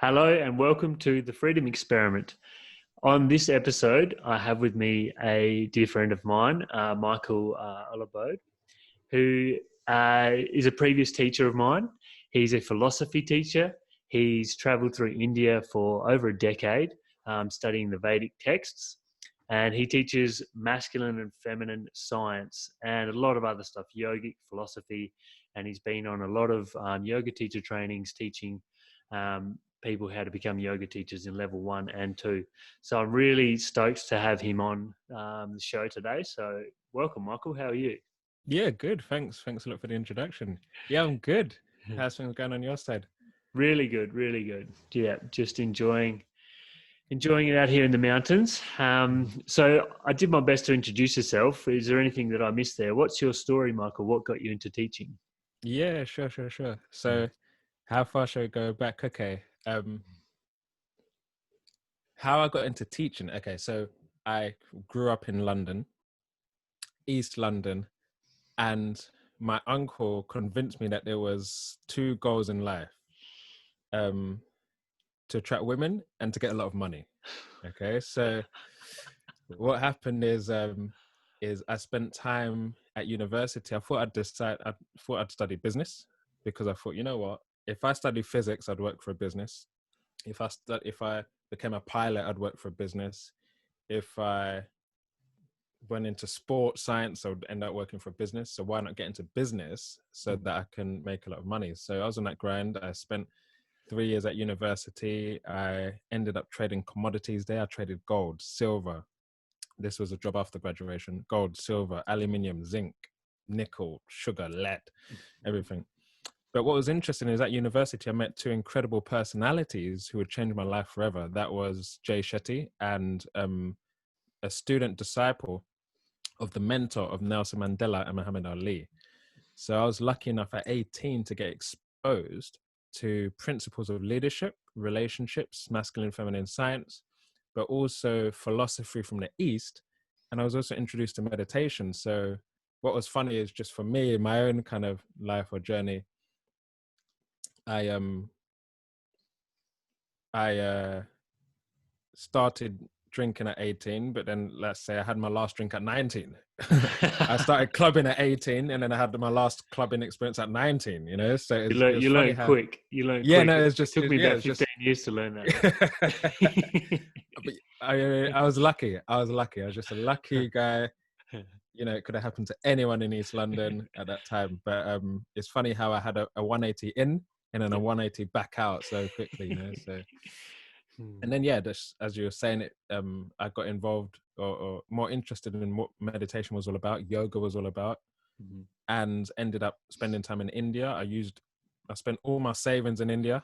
Hello and welcome to the Freedom Experiment. On this episode, I have with me a dear friend of mine, Michael Olabode, who is a previous teacher of mine. He's a philosophy teacher. He's traveled through India for over a decade, studying the Vedic texts, and he teaches masculine and feminine science and a lot of other stuff, yogic philosophy, and he's been on a lot of yoga teacher trainings teaching people how to become yoga teachers in level 1 and 2. So I'm really stoked to have him on the show today. So welcome, Michael. How are you? Yeah, good. Thanks a lot for the introduction. Yeah, I'm good. How's things going on your side? Really good, really good. Yeah, just enjoying it out here in the mountains. So I did my best to introduce yourself. Is there anything that I missed there? What's your story, Michael? What got you into teaching? Yeah, sure. So how far shall we go back? Okay. How I got into teaching. Okay, so I grew up in London, East London, and my uncle convinced me that there was two goals in life. To attract women and to get a lot of money. Okay, so what happened is I spent time at university. I thought I'd study business because I thought, you know what, if I study physics, I'd work for a business. If I became a pilot, I'd work for a business. If I went into sports science, I would end up working for a business. So why not get into business so that I can make a lot of money? So I was on that grind. I spent 3 years at university. I ended up trading commodities there. I traded gold, silver. This was a job after graduation. Gold, silver, aluminium, zinc, nickel, sugar, lead, everything. But what was interesting is at university, I met two incredible personalities who would change my life forever. That was Jay Shetty and a student disciple of the mentor of Nelson Mandela and Muhammad Ali. So I was lucky enough at 18 to get exposed to principles of leadership, relationships, masculine, feminine science, but also philosophy from the East. And I was also introduced to meditation. So what was funny is just for me, in my own kind of life or journey, I started drinking at 18, but then let's say I had my last drink at 19. I started clubbing at 18 and then I had my last clubbing experience at 19, you know? So it was You funny learned how, quick. You learned yeah, quick. no, It took me yeah, about it's 15 just, years to learn that. but I was lucky. I was just a lucky guy. You know, it could have happened to anyone in East London at that time. But it's funny how I had a 180 in and then a 180 back out so quickly, you know? So, and then, yeah, just as you were saying it, I got involved or more interested in what meditation was all about, yoga was all about, and ended up spending time in India. I spent all my savings in India,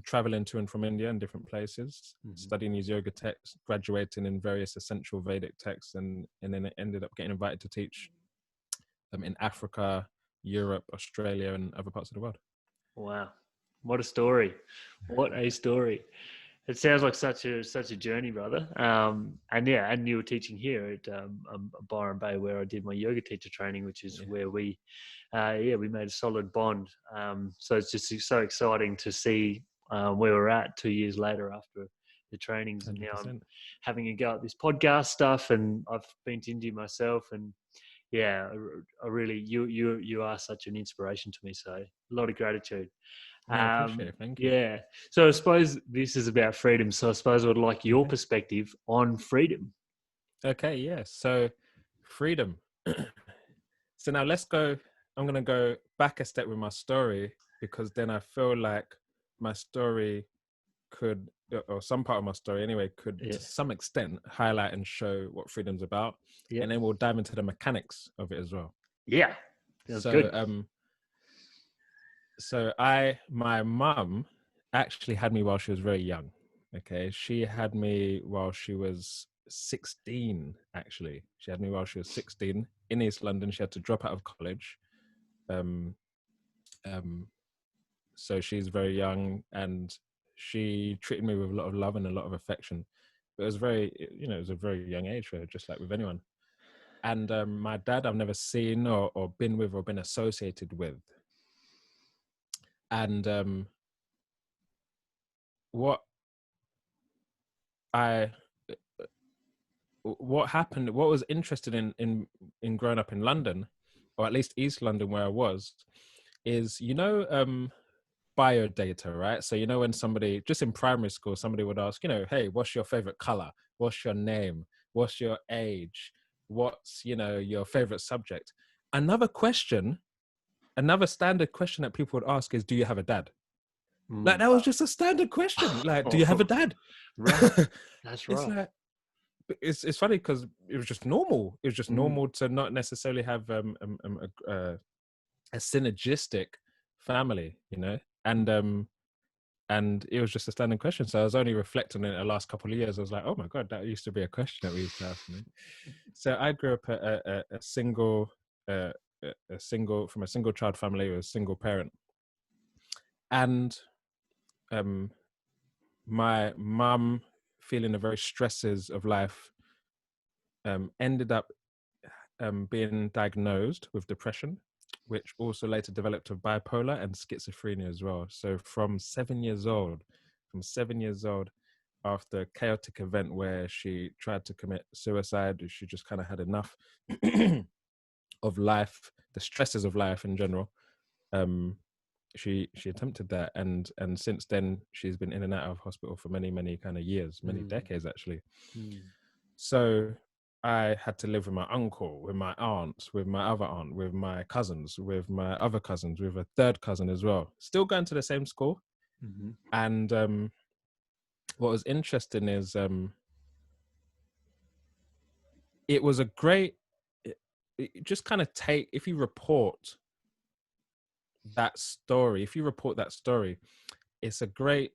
traveling to and from India in different places, studying these yoga texts, graduating in various essential Vedic texts, and then it ended up getting invited to teach in Africa, Europe, Australia, and other parts of the world. Wow. What a story. What a story. It sounds like such a journey, brother. And yeah, and you were teaching here at Byron Bay, where I did my yoga teacher training, which is where we made a solid bond. So it's just so exciting to see where we're at 2 years later after the trainings, and now I'm having a go at this podcast stuff. And I've been to India myself, and yeah, I really you are such an inspiration to me. So a lot of gratitude. No, I appreciate it. Thank you. Yeah. So I suppose this is about freedom. So I suppose I would like your perspective on freedom. Okay, yeah. So freedom. So now let's go. I'm going to go back a step with my story because then I feel like my story could, or some part of my story anyway, could to some extent highlight and show what freedom's about. Yeah. And then we'll dive into the mechanics of it as well. Yeah. That's good. So my mum actually had me while she was very young. Okay. She had me while she was 16, actually. She had me while she was 16 in East London. She had to drop out of college. So she's very young and she treated me with a lot of love and a lot of affection. But it was it was a very young age for her, just like with anyone. And my dad, I've never seen or been with or been associated with. And what I what happened, what was interested in growing up in London, or at least East London where I was, is biodata, right? So when somebody just in primary school, somebody would ask, hey, what's your favorite color? What's your name? What's your age? What's your favorite subject? Another standard question that people would ask is, do you have a dad? Like, that was just a standard question. Like, do you have a dad? Right. That's It's right. like, it's funny because it was just normal. It was just normal to not necessarily have a synergistic family, and it was just a standing question. So I was only reflecting on it the last couple of years. I was like, oh my God, that used to be a question that we used to ask me. So I grew up a single, from a single child family with a single parent. And my mum, feeling the very stresses of life, ended up being diagnosed with depression, which also later developed to bipolar and schizophrenia as well. So from 7 years old, after a chaotic event where she tried to commit suicide, she just kind of had enough of life, the stresses of life in general. She attempted that, and since then she's been in and out of hospital for many kind of years, many decades actually. So I had to live with my uncle, with my aunt, with my other aunt, with my cousins, with my other cousins, with a third cousin as well. Still going to the same school. And what was interesting is it was a great, just kind of if you report that story, it's a great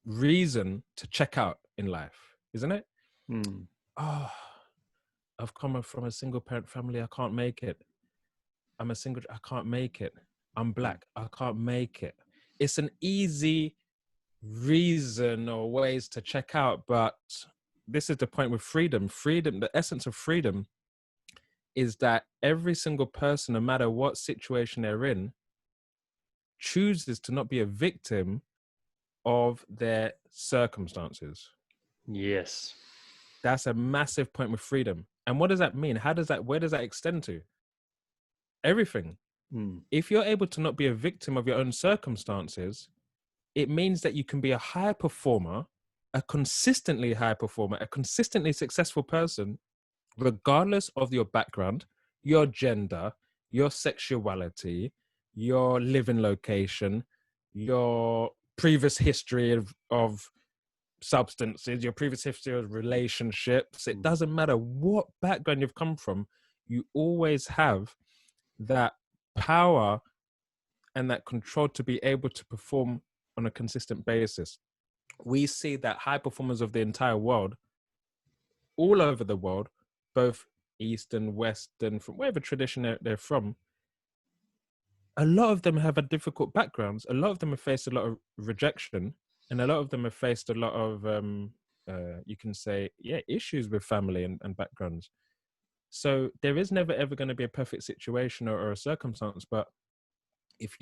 reason to check out in life, isn't it? Oh, I've come from a single parent family. I can't make it. I can't make it. I'm black. I can't make it. It's an easy reason or ways to check out, but this is the point with freedom. The essence of freedom is that every single person, no matter what situation they're in, chooses to not be a victim of their circumstances. Yes. That's a massive point with freedom. And what does that mean? Where does that extend to? Everything. If you're able to not be a victim of your own circumstances, it means that you can be a high performer, a consistently high performer, a consistently successful person, regardless of your background, your gender, your sexuality, your living location, your previous history of substances, your previous history of relationships. It doesn't matter what background you've come from, you always have that power and that control to be able to perform on a consistent basis. We see that high performers of the entire world, all over the world, both Eastern, Western, from whatever tradition they're from, a lot of them have had difficult backgrounds. A lot of them have faced a lot of rejection, and a lot of them have faced a lot of, you can say, issues with family and backgrounds. So there is never ever going to be a perfect situation or a circumstance, but if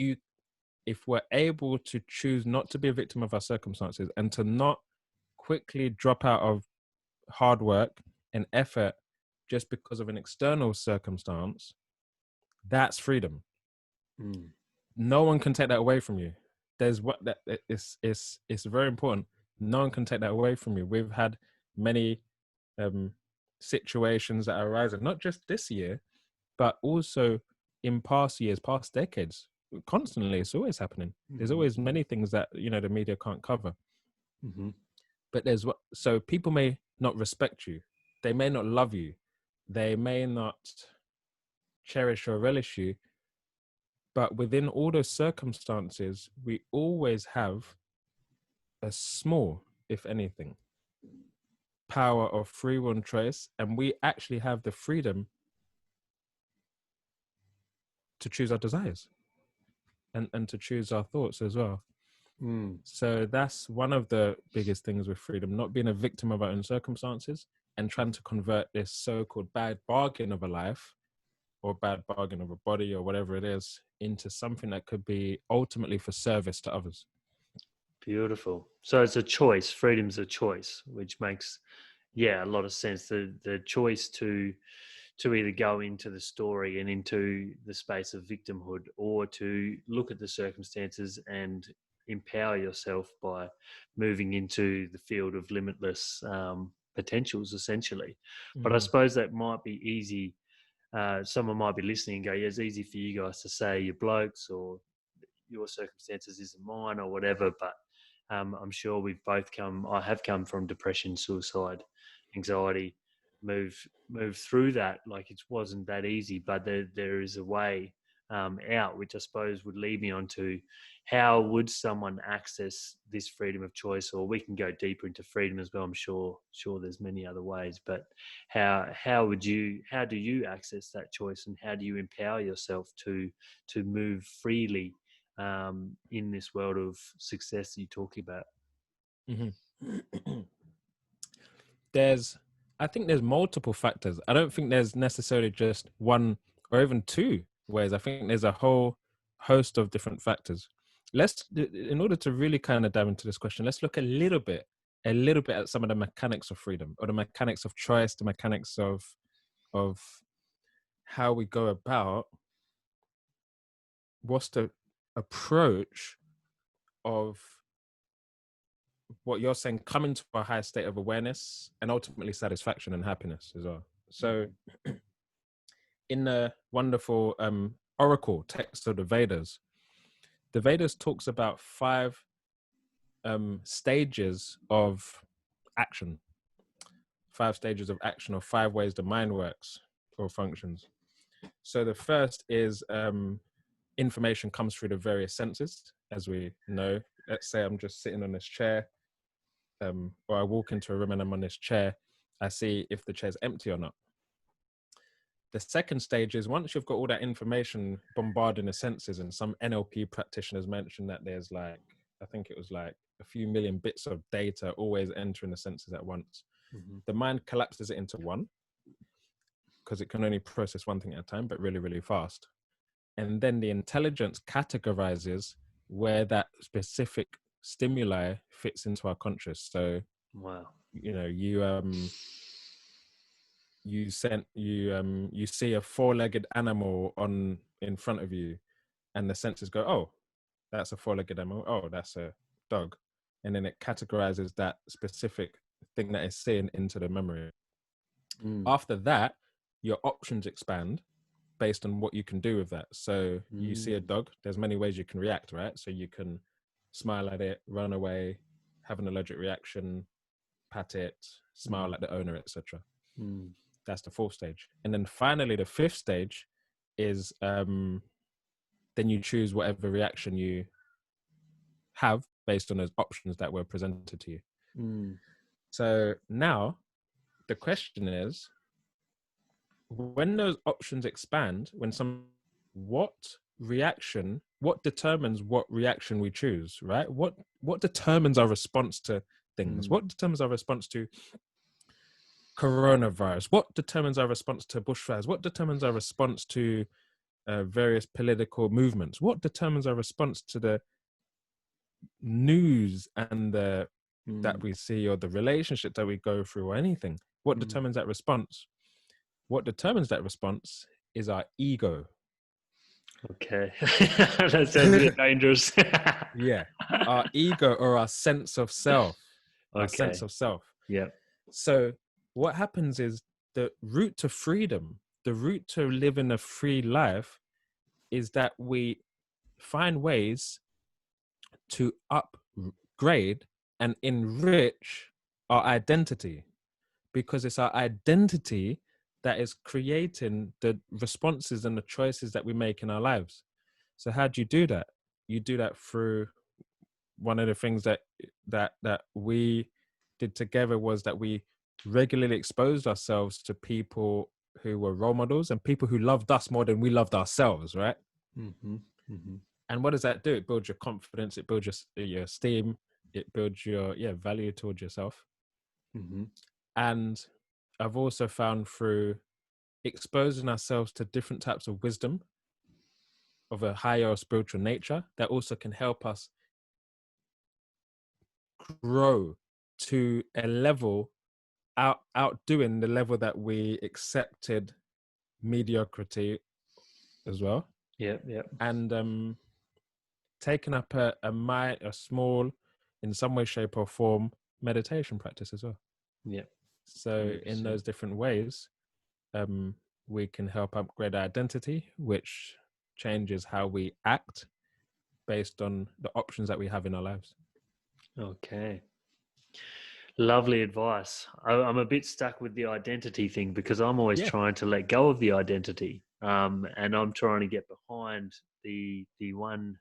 we're able to choose not to be a victim of our circumstances and to not quickly drop out of hard work and effort just because of an external circumstance, that's freedom. No one can take that away from you. It's very important. No one can take that away from you. We've had many situations that are arising, not just this year, but also in past years, past decades. Constantly, it's always happening. There's always many things that the media can't cover. But so people may not respect you, they may not love you, they may not cherish or relish you, but within all those circumstances, we always have a small, if anything, power of free will and choice, and we actually have the freedom to choose our desires and to choose our thoughts as well. So that's one of the biggest things with freedom, not being a victim of our own circumstances and trying to convert this so-called bad bargain of a life or bad bargain of a body or whatever it is into something that could be ultimately for service to others. Beautiful. So it's a choice. Freedom's a choice, which makes, yeah, a lot of sense. The choice to either go into the story and into the space of victimhood, or to look at the circumstances and empower yourself by moving into the field of limitless potentials, essentially. But I Mm, suppose that might be easy. Someone might be listening and go, yeah, it's easy for you guys to say you're blokes, or your circumstances isn't mine, or whatever. But I'm sure I have come from depression, suicide, anxiety, move move through that. Like, it wasn't that easy, but there is a way out, which I suppose would lead me on to how would someone access this freedom of choice. Or we can go deeper into freedom as well. I'm sure there's many other ways, but how do you access that choice, and how do you empower yourself to move freely in this world of success that you're talking about? mhm. There's, I think there's multiple factors. I don't think there's necessarily just one or even two ways. I think there's a whole host of different factors. In order to really kind of dive into this question, let's look a little bit at some of the mechanics of freedom, or the mechanics of choice, the mechanics of how we go about what's the approach of what you're saying, coming to a higher state of awareness and ultimately satisfaction and happiness as well. So in the wonderful oracle text of the Vedas talks about five stages of action, or five ways the mind works or functions. So the first is information comes through the various senses, as we know. Let's say I'm just sitting on this chair, or I walk into a room and I'm on this chair. I see if the chair's empty or not. The second stage is, once you've got all that information bombarding the senses, and some NLP practitioners mentioned that there's like, I think it was like a few million bits of data always entering the senses at once. Mm-hmm. The mind collapses it into one, because it can only process one thing at a time, but really, really fast. And then the intelligence categorizes where that specific stimuli fits into our conscious. So, Wow. you know, you see a four-legged animal in front of you, and the senses go, oh, that's a four-legged animal, oh, that's a dog, and then it categorizes that specific thing that it's seeing into the memory. After that, your options expand based on what you can do with that. So you see a dog, there's many ways you can react, right? So you can smile at it, run away, have an allergic reaction, pat it, smile at the owner, etc. That's the fourth stage. And then finally, the fifth stage is then you choose whatever reaction you have based on those options that were presented to you. So now the question is, when those options expand, what determines what reaction we choose, right? What determines our response to things? What determines our response to coronavirus? What determines our response to bushfires? What determines our response to various political movements? What determines our response to the news and that we see, or the relationship that we go through, or anything? What determines that response? What determines that response is our ego. Okay. That sounds a bit dangerous. Yeah, our ego, or our sense of self. Our sense Okay. of self. Yeah. So what happens is, the route to freedom, the route to living a free life, is that we find ways to upgrade and enrich our identity, because it's our identity that is creating the responses and the choices that we make in our lives. So how do you do that? You do that through, one of the things that we did together was that we regularly exposed ourselves to people who were role models, and people who loved us more than we loved ourselves, right? And what does that do? It builds your confidence, it builds your esteem, it builds your value towards yourself. And I've also found, through exposing ourselves to different types of wisdom of a higher or spiritual nature, that also can help us grow to a level outdoing the level that we accepted mediocrity as well, Yeah, yeah, and taking up a small, in some way, shape, or form, meditation practice as well. yeah. So in 100%. those different ways, we can help upgrade our identity, which changes how we act based on the options that we have in our lives. Okay. Lovely advice. I'm a bit stuck with the identity thing because I'm always Yeah. trying to let go of the identity, and I'm trying to get behind the one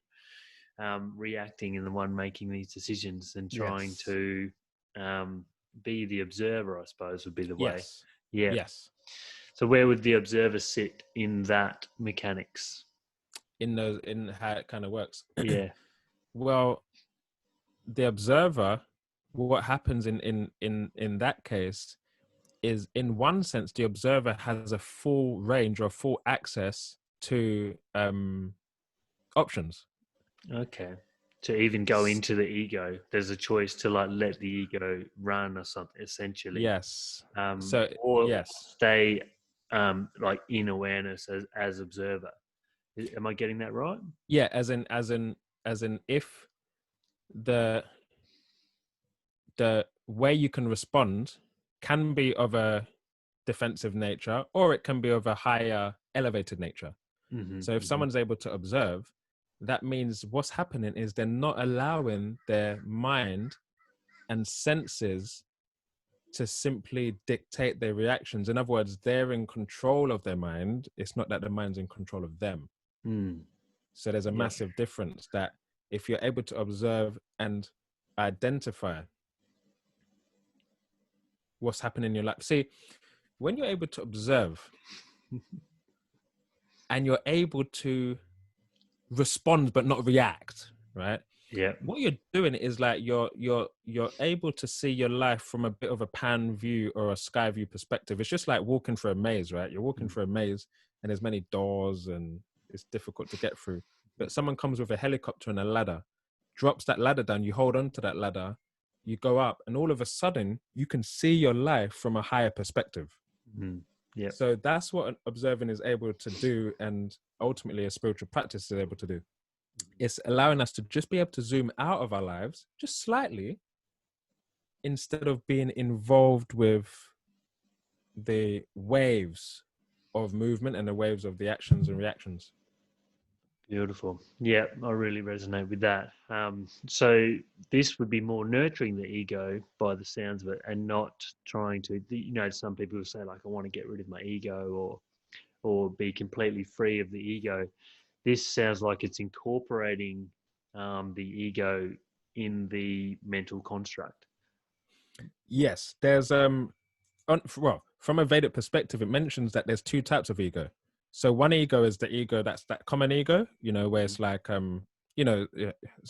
reacting and the one making these decisions, and trying Yes. to be the observer, I suppose, would be the way. Yes. Yeah. Yes. So where would the observer sit in that mechanics? In how it kind of works. Yeah. Well, the observer, what happens in that case is, in one sense, the observer has a full range or full access to options. Okay. To even go into the ego, there's a choice to like let the ego run or something, essentially, Yes. So or yes. stay like in awareness as observer. Am I getting that right? Yeah, as in if the way you can respond can be of a defensive nature, or it can be of a higher elevated nature. Mm-hmm, So if mm-hmm. someone's able to observe, that means what's happening is they're not allowing their mind and senses to simply dictate their reactions. In other words, they're in control of their mind. It's not that the mind's in control of them. So there's a Yeah. massive difference, that if you're able to observe and identify what's happening in your life. See, when you're able to observe and you're able to respond but not react, right? Yeah. What you're doing is like you're able to see your life from a bit of a pan view or a sky view perspective. It's just like walking through a maze, right? You're walking through a maze and there's many doors and it's difficult to get through. But someone comes with a helicopter and a ladder, drops that ladder down, you hold on to that ladder, you go up, and all of a sudden you can see your life from a higher perspective. Yeah. So that's what observing is able to do, and ultimately a spiritual practice is able to do. It's allowing us to just be able to zoom out of our lives just slightly, instead of being involved with the waves of movement and the waves of the actions and reactions. Beautiful. Yeah, I really resonate with that. So this would be more nurturing the ego by the sounds of it, and not trying to. Some people will say like, I want to get rid of my ego, or be completely free of the ego. This sounds like it's incorporating the ego in the mental construct. Yes, there's from a Vedic perspective, it mentions that there's two types of ego. So one ego is the ego that's that common ego, where it's like Trying to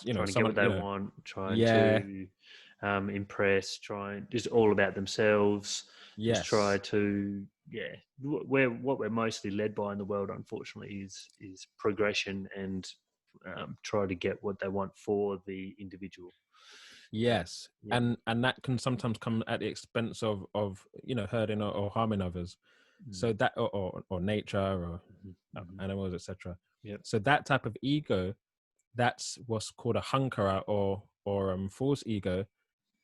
get what someone, they want, trying yeah, to impress, trying just all about themselves, just try yes, to what we're mostly led by in the world, unfortunately, is progression, and try to get what they want for the individual. yes, Yeah. and that can sometimes come at the expense of hurting or harming others. So that or nature or animals, etc. Yep. So that type of ego, that's what's called a hankara or false ego,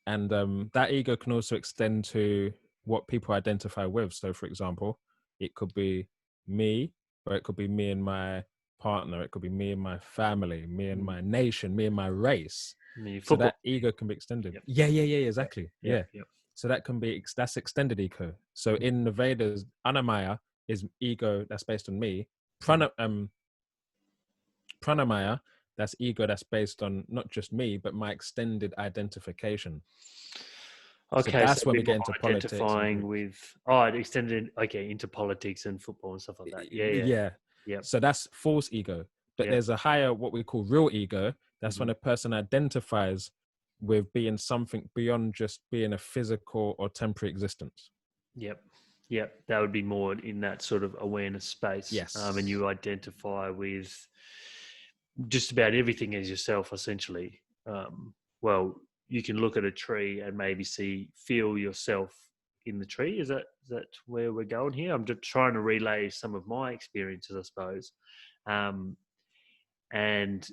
and that ego can also extend to what people identify with. So, for example, it could be me, or it could be me and my partner. It could be me and my family, me and my nation, me and my race. So Football. that ego can be extended. Yep. Yeah, exactly. Yep. Yeah. Yep. So that can be that's extended ego. So in the Vedas, Anamaya is ego that's based on me. Pranamaya, that's ego that's based on not just me, but my extended identification. So Okay, so that's a when bit we get more into politics and identifying with it extended into politics and football and stuff like that. Yeah. yeah. Yep. So that's false ego. But Yep. there's a higher, what we call real ego. That's when a person identifies with being something beyond just being a physical or temporary existence. Yep. Yep. That would be more in that sort of awareness space. And Yes. you identify with just about everything as yourself, essentially. Well, you can look at a tree and maybe feel yourself in the tree. Is that where we're going here? I'm just trying to relay some of my experiences, I suppose. And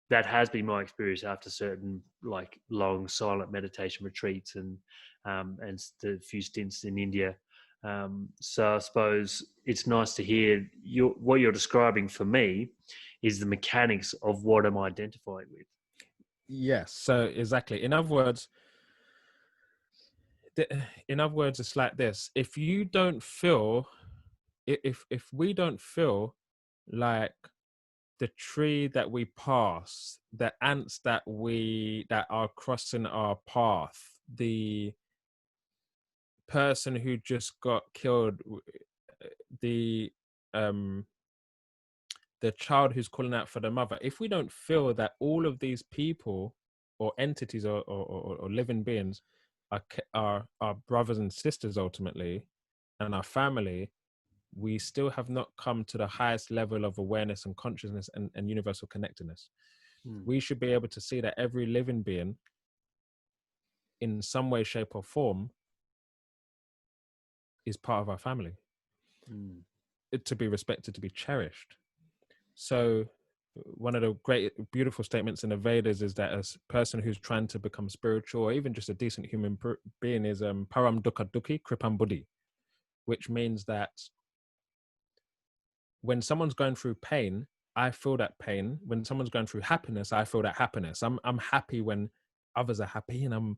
that has been my experience after certain like long silent meditation retreats and the few stints in India. So I suppose it's nice to hear what you're describing for me is the mechanics of what I'm identifying with. Yes. So exactly. In other words, it's like this: if you don't feel, if we don't feel like the tree that we pass, the ants that are crossing our path, the person who just got killed, the um the child who's calling out for the mother, if we don't feel that all of these people or entities or living beings are our brothers and sisters ultimately, and our family, we still have not come to the highest level of awareness and consciousness and universal connectedness. We should be able to see that every living being in some way, shape or form is part of our family, to be respected, to be cherished. So one of the great, beautiful statements in the Vedas is that a person who's trying to become spiritual or even just a decent human being is param dukkha dukkhi kripam buddhi, which means that when someone's going through pain, I feel that pain. When someone's going through happiness, I feel that happiness. I'm happy when others are happy, and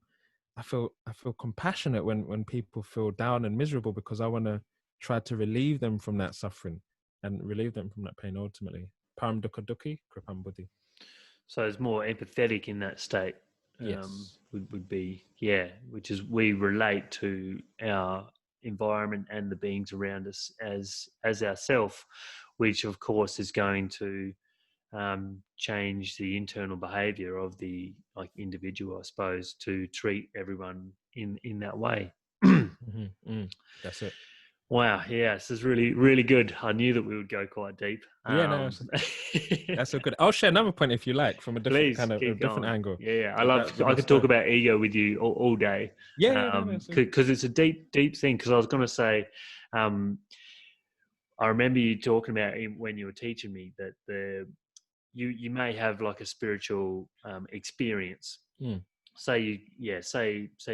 I feel compassionate when people feel down and miserable, because I want to try to relieve them from that suffering and relieve them from that pain ultimately. Param dukkha dukkhi kripam buddhi. So it's more empathetic in that state. Yes. Would be, yeah, which is we relate to our environment and the beings around us as ourself, which of course is going to change the internal behavior of the individual, I suppose, to treat everyone in that way. That's it. Wow, yeah, this is really, really good. I knew that we would go quite deep. Yeah, no, that's so good. I'll share another point if you like, from a different Please kind of a keep different going. angle. Yeah, I But love. with I my could talk story. about ego with you all day. Yeah, no, Because it's a deep, deep thing. Because I was going to say, I remember you talking about when you were teaching me that you may have like a spiritual experience. Say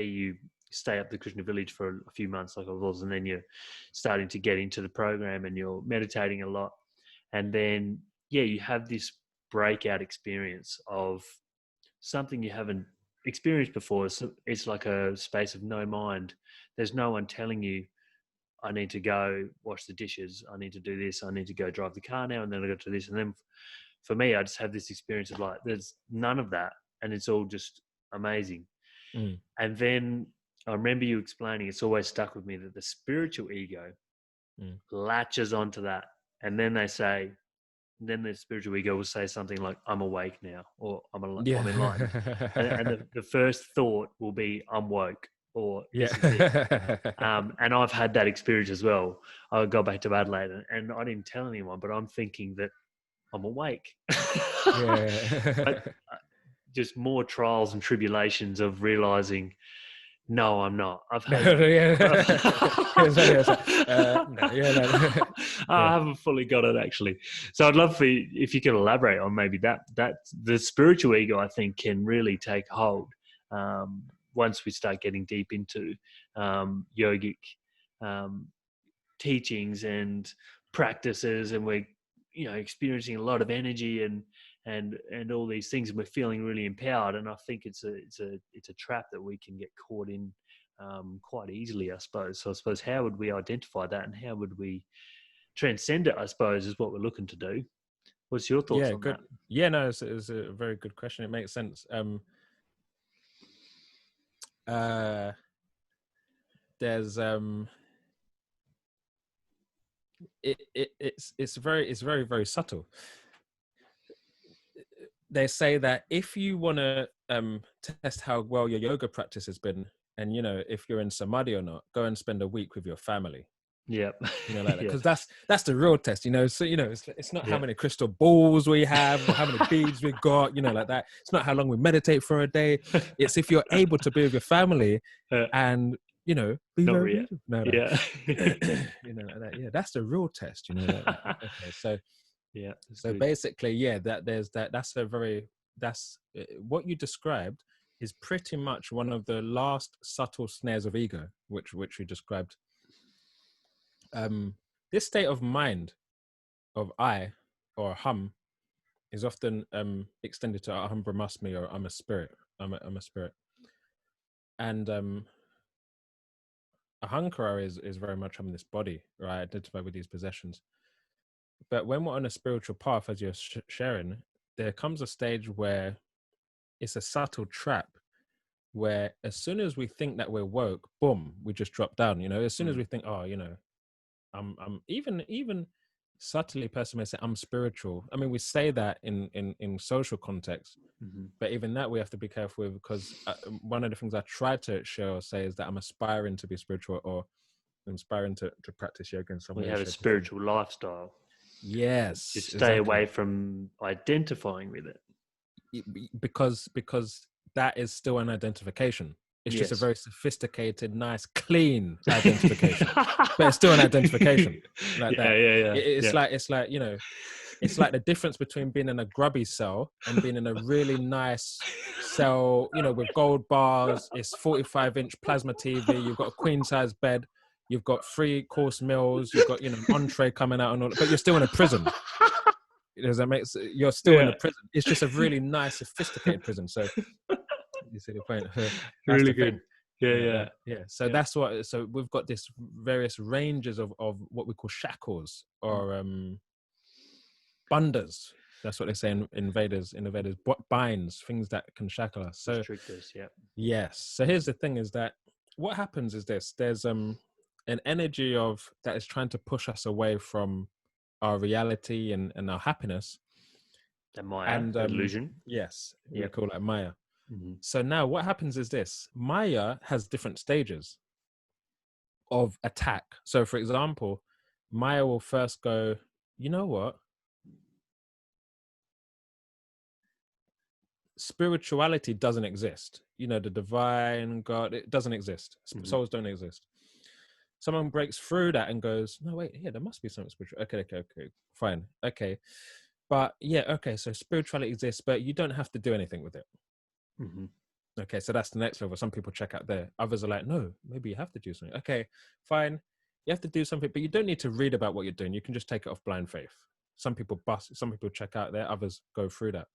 you stay up the Krishna village for a few months like I was, and then you're starting to get into the program and you're meditating a lot, and then you have this breakout experience of something you haven't experienced before. So it's like a space of no mind. There's no one telling you, I need to go wash the dishes, I need to do this, I need to go drive the car now, and then I go to this. And then for me, I just have this experience of like, there's none of that. And it's all just amazing. And then I remember you explaining, it's always stuck with me that the spiritual ego latches onto that. And then then the spiritual ego will say something like, I'm awake now, or I'm enlightened. And the first thought will be, I'm woke, or this is it. And I've had that experience as well. I got back to Adelaide and I didn't tell anyone, but I'm thinking that I'm awake. But just more trials and tribulations of realizing, no, I'm not. I've had. I haven't fully got it actually. So I'd love for you, if you could elaborate on maybe that the spiritual ego, I think, can really take hold once we start getting deep into yogic teachings and practices, and we're experiencing a lot of energy and all these things, and we're feeling really empowered. And I think it's a trap that we can get caught in quite easily, I suppose. So I suppose, how would we identify that, and how would we transcend it, I suppose, is what we're looking to do. What's your thoughts on good. that? Yeah, no, it's a very good question. It makes sense. There's it's very, very subtle. They say that if you want to test how well your yoga practice has been, and if you're in samadhi or not, go and spend a week with your family. Yeah. You know, like that, Yeah. because that's the real test. You know, so you know, it's not how Yeah. many crystal balls we have or how many beads we got. You know, like that. It's not how long we meditate for a day. It's if you're able to be with your family and, you know, be Not very real. beautiful. No, no. Yeah. You know, like that. Yeah, that's the real test. You know, like that. Okay, so Yeah. That's so good. basically, yeah, that's a very that's what you described is pretty much one of the last subtle snares of ego, which we described. This state of mind of I or hum is often extended to aham brahmasmi, or I'm a spirit. I'm a spirit. And ahankara is very much I'm this body, right? Identify with these possessions. But when we're on a spiritual path, as you're sharing, there comes a stage where it's a subtle trap where as soon as we think that we're woke, boom, we just drop down. You know, as soon as we think, oh, you know, I'm even subtly person may say I'm spiritual. I mean, we say that in social context, but even that we have to be careful with, because one of the things I try to share or say is that I'm aspiring to be spiritual, or I'm aspiring to practice yoga in some We way, have a shape, or form. spiritual lifestyle. Yes, Just stay exactly. away from identifying with it. Because that is still an identification. It's just a Yes. very sophisticated, nice, clean identification, but it's still an identification like Yeah. that. Yeah. It's Yeah. like, you know, it's like the difference between being in a grubby cell and being in a really nice cell, you know, with gold bars. It's 45-inch plasma TV. You've got a queen size bed. You've got 3-course meals. You've got, you know, an entree coming out and all, but you're still in a prison. Does that make sense? You're still in a Yeah. prison. It's just a really nice, sophisticated prison. So you see the point. That's Really the thing. good. Yeah. You know, Yeah. that, yeah. So Yeah. that's what. So we've got this various ranges of what we call shackles, or bandhas. That's what they say in Vedas. In the Vedas, binds, things that can shackle us. So Restrict us. Yeah. yes. So here's the thing: is that what happens is this? There's an energy of that is trying to push us away from our reality and our happiness. The Maya, And the illusion. yes, we Yep. call that Maya. Mm-hmm. So now what happens is this: Maya has different stages of attack. So for example, Maya will first go, you know what? Spirituality doesn't exist. You know, the divine God, it doesn't exist. Mm-hmm. Souls don't exist. Someone breaks through that and goes, no, wait, yeah, there must be something spiritual. Okay, fine. Okay. But yeah, okay, so spirituality exists, but you don't have to do anything with it. Mm-hmm. Okay, so that's the next level. Some people check out there. Others are like, no, maybe you have to do something. Okay, fine. You have to do something, but you don't need to read about what you're doing. You can just take it off blind faith. Some people check out there, others go through that.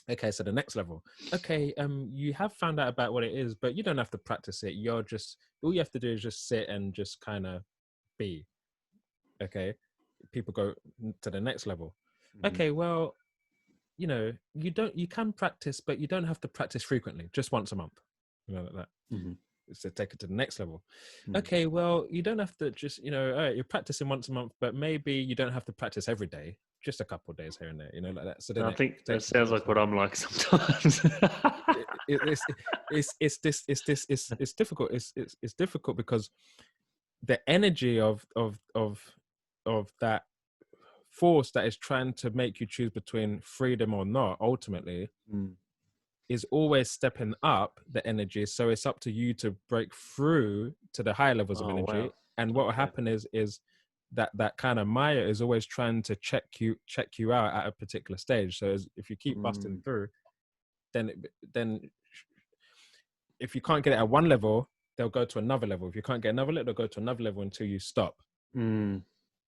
Okay, so the next level. Okay, you have found out about what it is, but you don't have to practice it. You're just, all you have to do is just sit and just kind of be. Okay, people go to the next level. Mm-hmm. Okay, well, you know, you can practice, but you don't have to practice frequently, just once a month. You know, like that. Mm-hmm. So take it to the next level. Mm-hmm. Okay, well, you don't have to just, you know, all right, you're practicing once a month, but maybe you don't have to practice every day, just a couple of days here and there, you know, like that. So then I think that take it to the sounds next like what level. I'm like sometimes. It's difficult. It's difficult because the energy of that force that is trying to make you choose between freedom or not, ultimately, is always stepping up the energy. So it's up to you to break through to the higher levels of energy. Wow. And what will happen is that kind of Maya is always trying to check you out at a particular stage. So if you keep busting through, then if you can't get it at one level, they'll go to another level. If you can't get another level, they'll go to another level until you stop.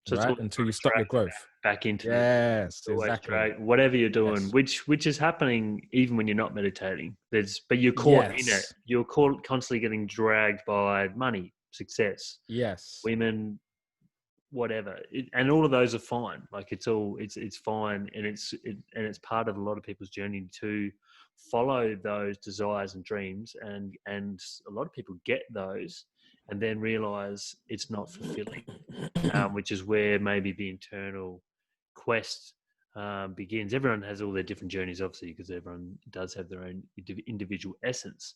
So it's Right? always Until you stop your growth. back into Yes, always exactly. whatever you're doing, Yes. which is happening even when you're not meditating. But you're caught in it. Yes. You're constantly getting dragged by money, success, Yes. women, whatever, and all of those are fine. Like it's fine, and it's part of a lot of people's journey to follow those desires and dreams, and a lot of people get those and then realize it's not fulfilling, which is where maybe the internal quest begins. Everyone has all their different journeys, obviously, because everyone does have their own individual essence.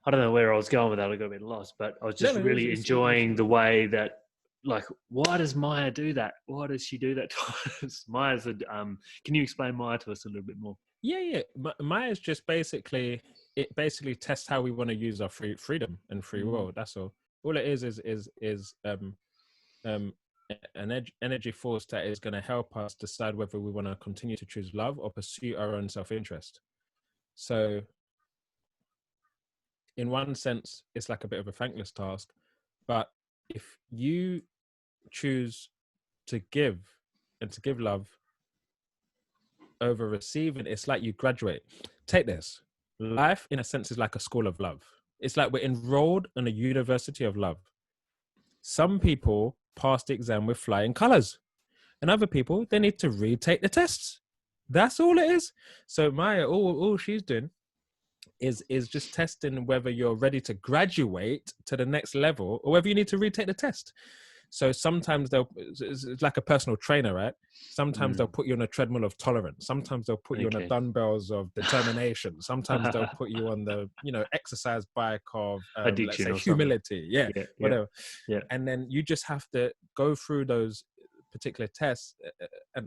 I don't know where I was going with that. I got a bit lost, but I was No, just no, really enjoying the way that, like, why does Maya do that? Why does she do that to us? Maya's a, can you explain Maya to us a little bit more? yeah. Maya is just basically, it basically tests how we want to use our freedom and free will. That's all. All it is um an energy force that is going to help us decide whether we want to continue to choose love or pursue our own self-interest. So in one sense, it's like a bit of a thankless task, but if you choose to give and to give love over receiving, it's like you graduate. Take this. Life, in a sense, is like a school of love. It's like we're enrolled in a university of love. Some people pass the exam with flying colors, and other people, they need to retake the tests. That's all it is. So Maya, all she's doing is just testing whether you're ready to graduate to the next level or whether you need to retake the test. So sometimes it's like a personal trainer, right? Sometimes they'll put you on a treadmill of tolerance. Sometimes they'll put you on a dumbbells of determination. Sometimes they'll put you on the, exercise bike of, let's Addiction say, or something. humility. Yeah, whatever. Yeah. And then you just have to go through those particular tests,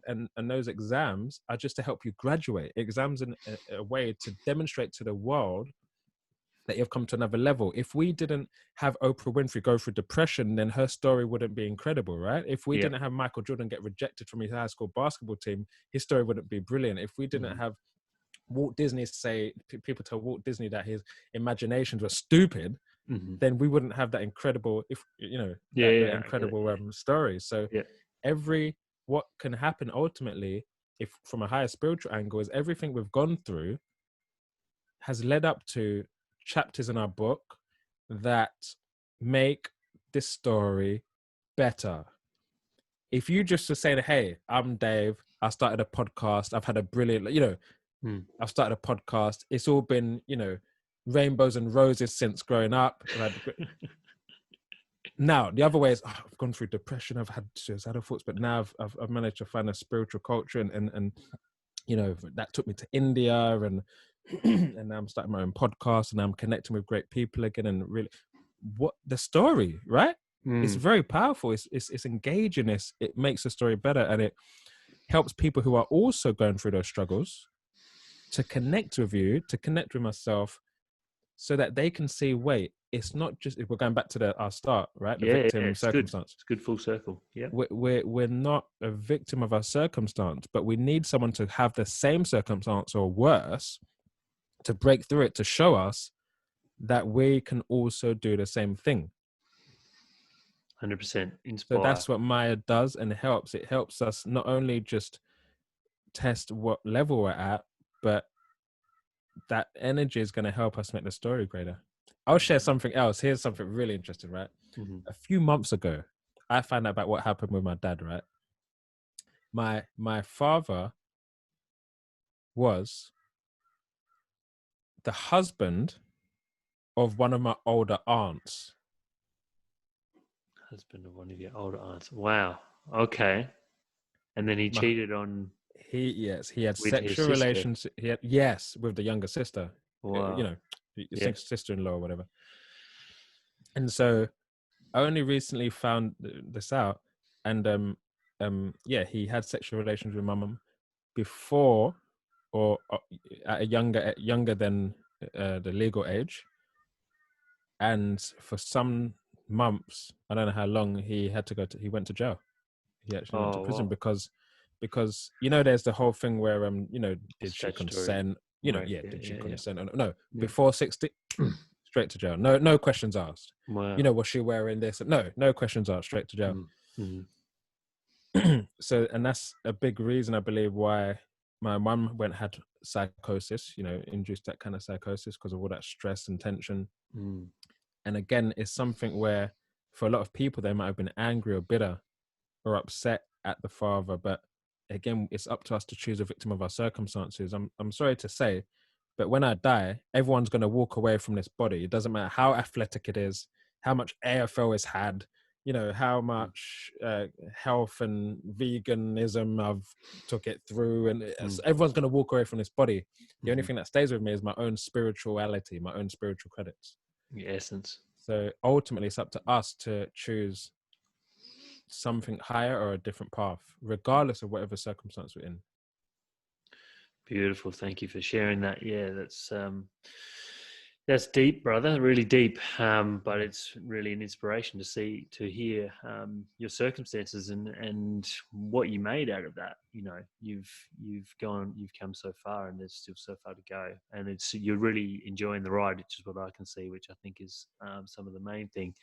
and those exams are just to help you graduate. Exams in a way to demonstrate to the world that you've come to another level. If we didn't have Oprah Winfrey go through depression, then her story wouldn't be incredible, right? If we didn't have Michael Jordan get rejected from his high school basketball team, his story wouldn't be brilliant. If we didn't have Walt Disney say, people tell Walt Disney that his imaginations were stupid, then we wouldn't have that incredible, story. So what can happen ultimately, if from a higher spiritual angle, is everything we've gone through has led up to chapters in our book that make this story better. If you just to say, hey, I'm Dave, I started a podcast, I've had a brilliant, I've started a podcast, it's all been, rainbows and roses since growing up. Now, the other way is, I've gone through depression, I've had suicidal thoughts, but now I've managed to find a spiritual culture, and that took me to India, and and now I'm starting my own podcast, and I'm connecting with great people again, and really, what the story, right? It's very powerful. It's engaging. It makes the story better, and it helps people who are also going through those struggles to connect with you, to connect with myself, so that they can see, wait, it's not just, if we're going back to our start, right? The victim circumstance. It's good full circle. Yeah. We're not a victim of our circumstance, but we need someone to have the same circumstance or worse to break through it, to show us that we can also do the same thing. 100% inspire. So that's what Maya does, and it helps. It helps us not only just test what level we're at, but that energy is going to help us make the story greater. I'll share something else. Here's something really interesting, right? A few months ago, I found out about what happened with my dad, right? My father was the husband of one of my older aunts. Husband of one of your older aunts. Wow. Okay. And then he cheated on. He had sexual relations. With the younger sister. Wow. Sister-in-law or whatever. And so I only recently found this out, and he had sexual relations with my mum before, or at a younger than the legal age, and for some months, I don't know how long, he had to he went to jail. He actually went to prison because there's the whole thing where did she consent? Did she consent? No, before 60, straight to jail. No questions asked. Wow. Was she wearing this? No questions asked, straight to jail. So, and that's a big reason, I believe, why my mum had psychosis, induced that kind of psychosis because of all that stress and tension. And again, it's something where for a lot of people, they might have been angry or bitter or upset at the father, but again, it's up to us to choose a victim of our circumstances. I'm sorry to say, but when I die, everyone's going to walk away from this body. It doesn't matter how athletic it is, how much AFL it's had, how much health and veganism I've took it through, and everyone's going to walk away from this body. The only thing that stays with me is my own spirituality, my own spiritual credits. The essence. So ultimately, it's up to us to choose something higher or a different path, regardless of whatever circumstance we're in. Beautiful. Thank you for sharing that. Yeah, that's deep, brother. Really deep. But it's really an inspiration to hear your circumstances and what you made out of that. You know, you've come so far, and there's still so far to go. And you're really enjoying the ride, which is what I can see, which I think is some of the main thing.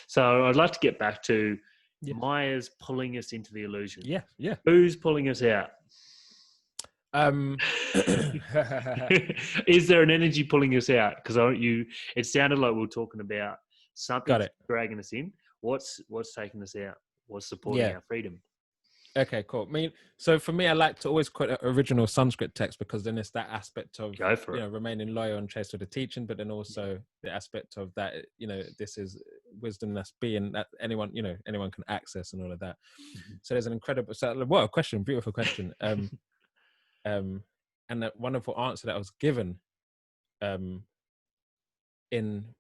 So I'd like to get back to Yeah. Maya's pulling us into the illusion. Yeah. Yeah. Who's pulling us out? Is there an energy pulling us out? Because it sounded like we were talking about something Got it. dragging us in. What's taking us out? What's supporting Yeah. our freedom? Okay, cool. I mean, so for me, I like to always quote original Sanskrit text, because then it's that aspect of, Go for it. remaining loyal and chaste to the teaching, but then also the aspect of that, this is wisdom that's being that anyone can access and all of that. Mhm. So there's an incredible, what a question, beautiful question. And that wonderful answer that was given in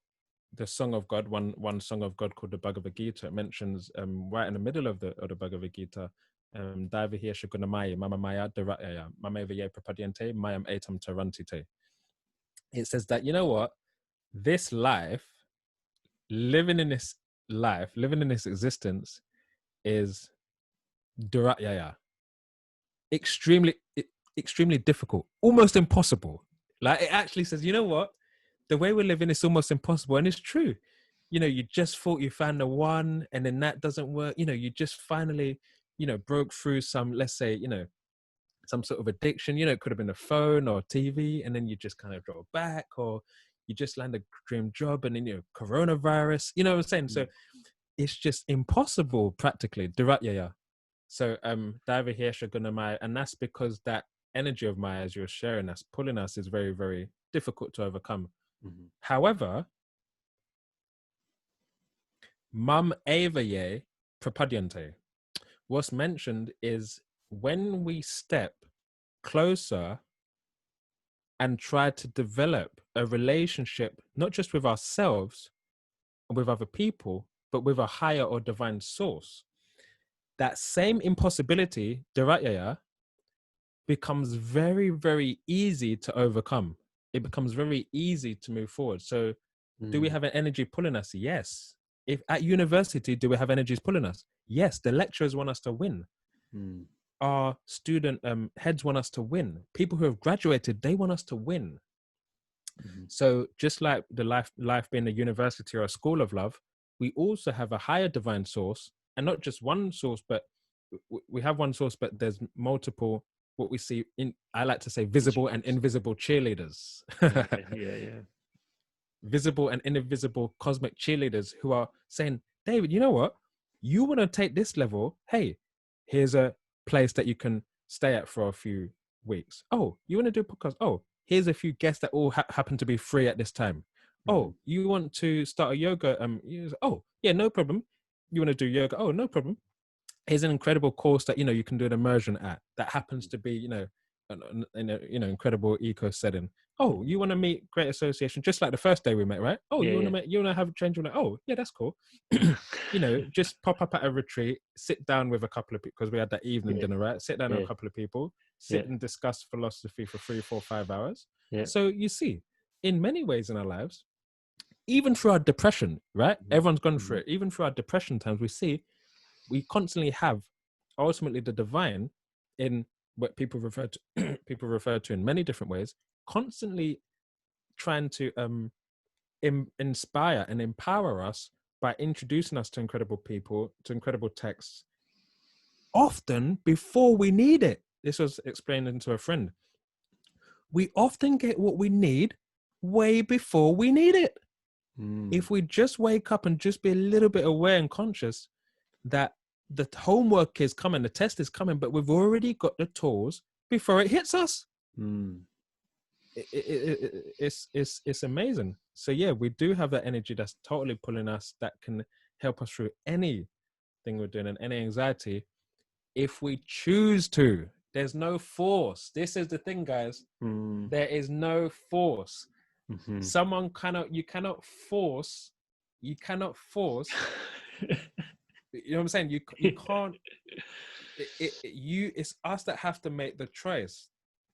the Song of God, one Song of God called the Bhagavad Gita. It mentions right in the middle of the Bhagavad Gita, Daiva here Shagunamaya, Mama Maya Dharaya, Mame Vaye Prapadyante, Mayam Etam Tarantite. It says that, you know what? This life, living in this existence is Dharaya. Extremely difficult, almost impossible. Like, it actually says, you know what? The way we're living is almost impossible, and it's true. You just thought you found the one, and then that doesn't work. You just finally, broke through some, let's say, some sort of addiction. It could have been a phone or TV, and then you just kind of draw back, or you just land a dream job, and then coronavirus. You know what I'm saying? So it's just impossible, practically. Diratyaya. So Daiva here Shagunamaya, and that's because that energy of Maya, as you're sharing, that's pulling us, is very, very difficult to overcome. Mm-hmm. However, Mam Avaye Prapadyante, what's mentioned is when we step closer and try to develop a relationship, not just with ourselves and with other people, but with a higher or divine source, that same impossibility, Diratyaya, becomes very, very easy to overcome. It becomes very easy to move forward. So do we have an energy pulling us? Yes. If at university, do we have energies pulling us? Yes. The lecturers want us to win. Our student heads want us to win. People who have graduated, they want us to win. So just like the life being a university or a school of love, we also have a higher divine source, and not just one source, but we have one source, but there's multiple, what we see in, I like to say, visible and invisible cheerleaders. Yeah. Visible and invisible cosmic cheerleaders who are saying, David, you know what? You want to take this level? Hey, here's a place that you can stay at for a few weeks. Oh, you want to do a podcast? Oh, here's a few guests that all happen to be free at this time. Oh, you want to start a yoga? Oh, yeah, no problem. You want to do yoga? Oh, no problem. Here's an incredible course that you can do an immersion at that happens to be in a incredible eco setting. Oh, you want to meet great association, just like the first day we met, right? Oh, you want to have a change. Oh, yeah, that's cool. Just pop up at a retreat, sit down with a couple of people, because we had that evening dinner, right? Sit down with a couple of people, sit and discuss philosophy for 3, 4, 5 hours. So you see, in many ways in our lives, even through our depression, right? Everyone's gone through it. Even through our depression times, we constantly have ultimately the divine, in what people refer to in many different ways, constantly trying to inspire and empower us by introducing us to incredible people, to incredible texts, often before we need it. This was explained to a friend. We often get what we need way before we need it. If we just wake up and just be a little bit aware and conscious that the homework is coming, the test is coming, but we've already got the tools before it hits us. It's amazing. So yeah, we do have that energy that's totally pulling us, that can help us through anything we're doing and any anxiety, if we choose to. There's no force. This is the thing, guys. There is no force. Mm-hmm. You cannot force, you know what I'm saying? You can't, it's us that have to make the choice.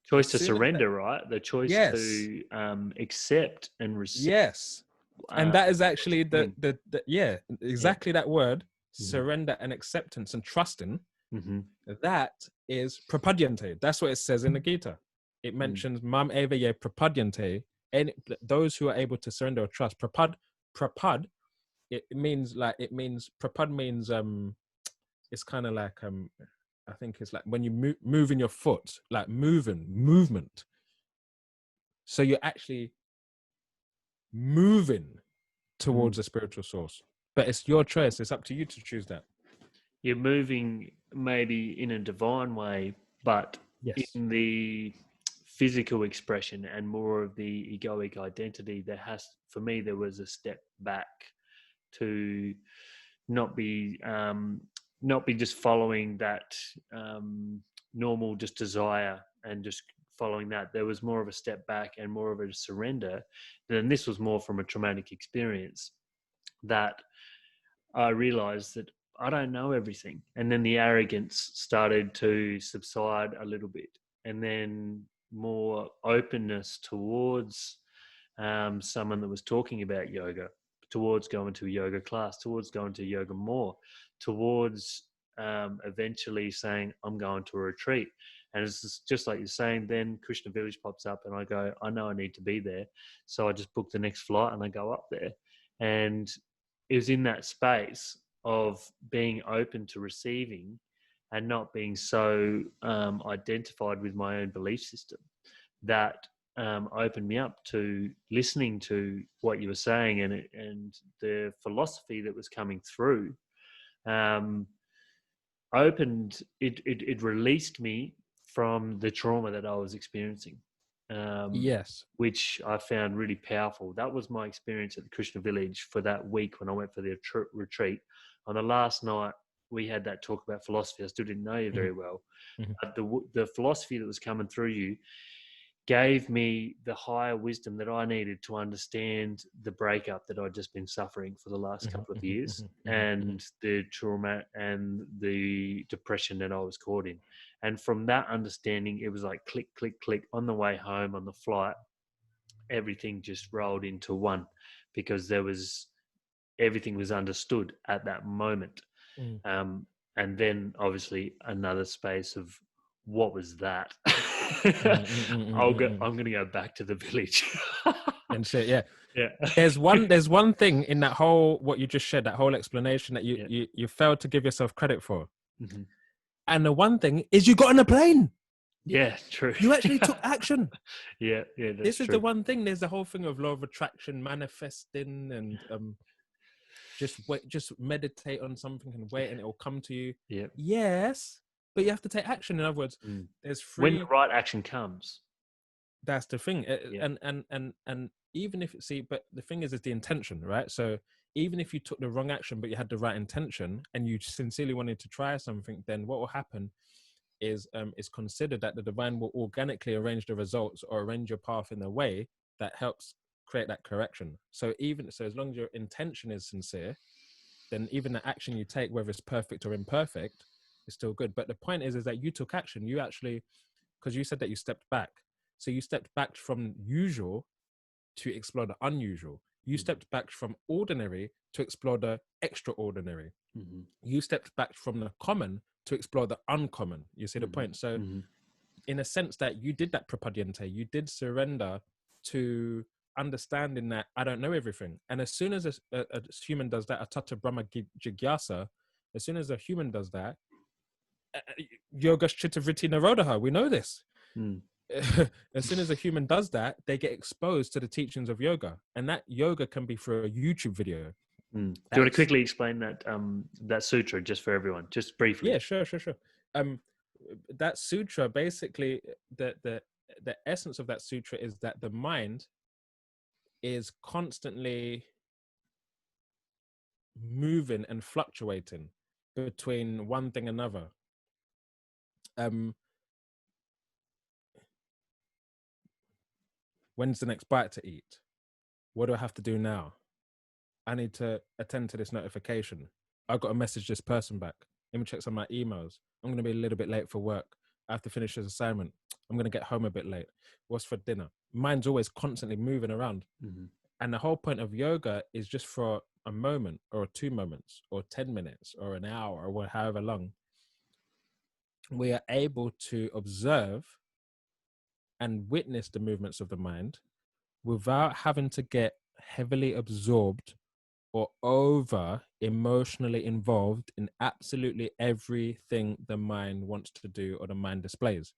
Choice As to soon as that, surrender, right? The choice yes, to accept and receive. yes. And that is What's actually coming. yeah, Yeah. exactly that word, Mm-hmm. surrender and acceptance and trusting. Mm-hmm. That is prapadyante. That's what it says in the Gita. It mentions mam eva ye prapadyante, and those who are able to surrender or trust. Prapad, it means prapad means it's kind of like I think it's like when you moving your foot, like movement. So you're actually moving towards a spiritual source, but it's your choice. It's up to you to choose that. You're moving maybe in a divine way, but Yes. in the physical expression and more of the egoic identity, for me, there was a step back to not be just following that normal just desire and just following that. There was more of a step back and more of a surrender. Then this was more from a traumatic experience that I realized that I don't know everything. And then the arrogance started to subside a little bit. And then more openness towards someone that was talking about yoga, towards going to a yoga class, towards going to yoga more, towards eventually saying, I'm going to a retreat. And it's just like you're saying, then Krishna Village pops up and I go, I know I need to be there. So I just book the next flight and I go up there. And it was in that space of being open to receiving and not being so identified with my own belief system that opened me up to listening to what you were saying and the philosophy that was coming through. It released me from the trauma that I was experiencing, Yes. which I found really powerful. That was my experience at the Krishna Village for that week when I went for the retreat. On the last night, we had that talk about philosophy. I still didn't know you very well, but the philosophy that was coming through you gave me the higher wisdom that I needed to understand the breakup that I'd just been suffering for the last couple of years and the trauma and the depression that I was caught in. And from that understanding, it was like click, click, click on the way home on the flight. Everything just rolled into one because everything was understood at that moment. And then obviously another space of what was that? I'm going to go back to the village. And shit, yeah. Yeah. There's one thing in that whole, what you just shared, that whole explanation that you failed to give yourself credit for. Mm-hmm. And the one thing is you got on a plane. Yeah, true. You actually took action. Yeah, that's this is true. the one thing. There's the whole thing of law of attraction, manifesting, and just meditate on something and wait, and it will come to you. Yeah. Yes, but you have to take action. In other words, there's when the right action comes. That's the thing. And even if but the thing is the intention, right? So even if you took the wrong action but you had the right intention and you sincerely wanted to try something, then what will happen is considered that the divine will organically arrange the results or arrange your path in a way that helps create that correction. So as long as your intention is sincere, then even the action you take, whether it's perfect or imperfect, is still good. But the point is that you took action. You actually, because you said that you stepped back. So you stepped back from usual to explore the unusual. You stepped back from ordinary to explore the extraordinary. You stepped back from the common to explore the uncommon. You see the point? So in a sense that you did that prapadyante, you did surrender to understanding that I don't know everything. And as soon as a human does that, a tata brahma jigyasa, as soon as a human does that, yoga chittavritti narodaha, we know this. As soon as a human does that, they get exposed to the teachings of yoga, and that yoga can be through a YouTube video. Do you want to quickly explain that that sutra just for everyone, just briefly? Yeah, sure. That sutra, basically, the essence of that sutra is that the mind is constantly moving and fluctuating between one thing and another. When's the next bite to eat? What do I have to do now? I need to attend to this notification. I got to message this person back. Let me check some of my emails. I'm going to be a little bit late for work. I have to finish this assignment. I'm going to get home a bit late. What's for dinner? Mind's always constantly moving around. Mm-hmm. And the whole point of yoga is just for a moment or 2 moments or 10 minutes or an hour or however long. We are able to observe and witness the movements of the mind without having to get heavily absorbed or over emotionally involved in absolutely everything the mind wants to do or the mind displays.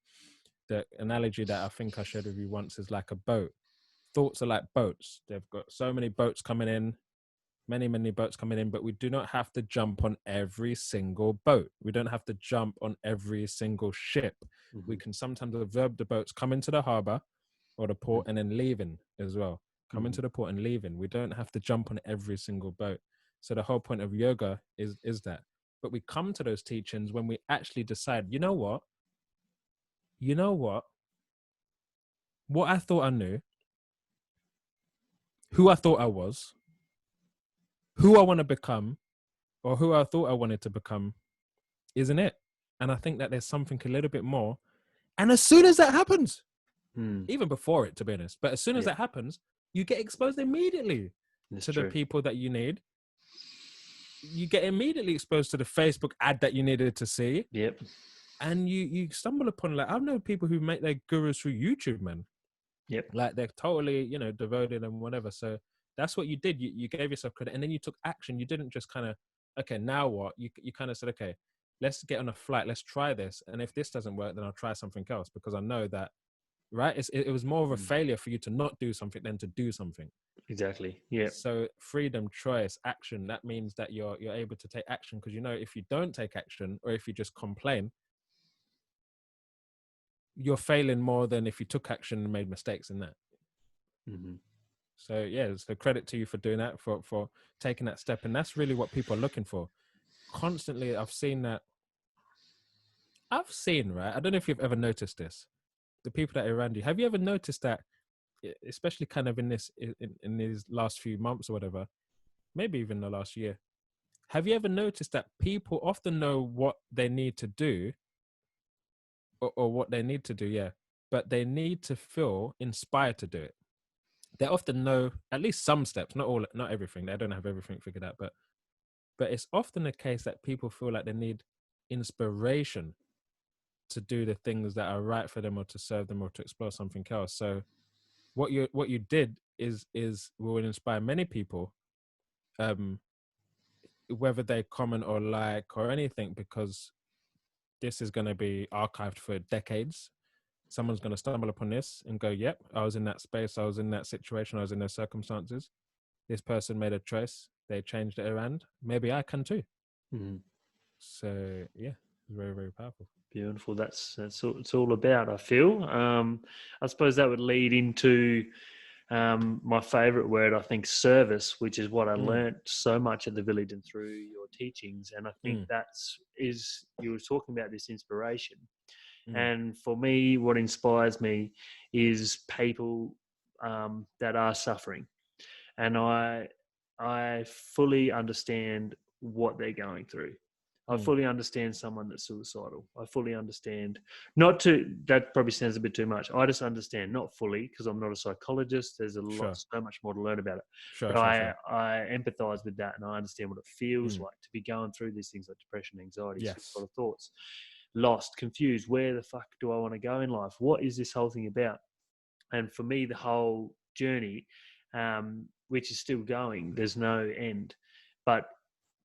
The analogy that I think I shared with you once is like a boat. Thoughts are like boats. They've got so many boats coming in, many boats coming in, but we do not have to jump on every single boat. We don't have to jump on every single ship. Mm-hmm. We can sometimes observe the boats come into the harbor or the port and then leaving as well. Come into the port and leaving. We don't have to jump on every single boat. So the whole point of yoga is that. But we come to those teachings when we actually decide, you know what? What I thought I knew, who I thought I was, who I want to become, or who I thought I wanted to become, isn't it? And I think that there's something a little bit more. And as soon as that happens, even before it, to be honest, but as soon as that happens, you get exposed immediately to the people that you need. You get immediately exposed to the Facebook ad that you needed to see. Yep. And you stumble upon, like, I've known people who make their gurus through YouTube, man. Yep. Like, they're totally, devoted and whatever. So that's what you did. You gave yourself credit and then you took action. You didn't just kind of, okay, now what? You kind of said, okay, let's get on a flight. Let's try this. And if this doesn't work, then I'll try something else, because I know that, right? It was more of a failure for you to not do something than to do something. Exactly. Yeah. So freedom, choice, action, that means that you're able to take action, because if you don't take action, or if you just complain, you're failing more than if you took action and made mistakes in that. Mm-hmm. So yeah, so credit to you for doing that, for taking that step. And that's really what people are looking for. Constantly, I've seen, right? I don't know if you've ever noticed this. The people that are around you, have you ever noticed that, especially kind of in these last few months or whatever, maybe even the last year, have you ever noticed that people often know what they need to do, or what they need to do, yeah, but they need to feel inspired to do it. They often know at least some steps, not everything. They don't have everything figured out, but it's often the case that people feel like they need inspiration to do the things that are right for them, or to serve them, or to explore something else. So what you did is will inspire many people, whether they comment or like or anything, because this is going to be archived for decades. Someone's going to stumble upon this and go, yep, I was in that space, I was in that situation, I was in those circumstances. This person made a choice, they changed it around. Maybe I can too. Mm-hmm. So yeah, very, very powerful. Beautiful. That's what it's all about, I feel. I suppose that would lead into my favorite word, I think, service, which is what I learned so much at the village and through your teachings. And I think you were talking about this inspiration. And for me, what inspires me is people that are suffering. And I fully understand what they're going through. I fully understand someone that's suicidal. I fully understand, that probably sounds a bit too much. I just understand, not fully, because I'm not a psychologist. There's so much more to learn about it. But I empathize with that, and I understand what it feels like to be going through these things like depression, anxiety, suicidal thoughts, lost, confused. Where the fuck do I want to go in life? What is this whole thing about? And for me, the whole journey, which is still going, there's no end. But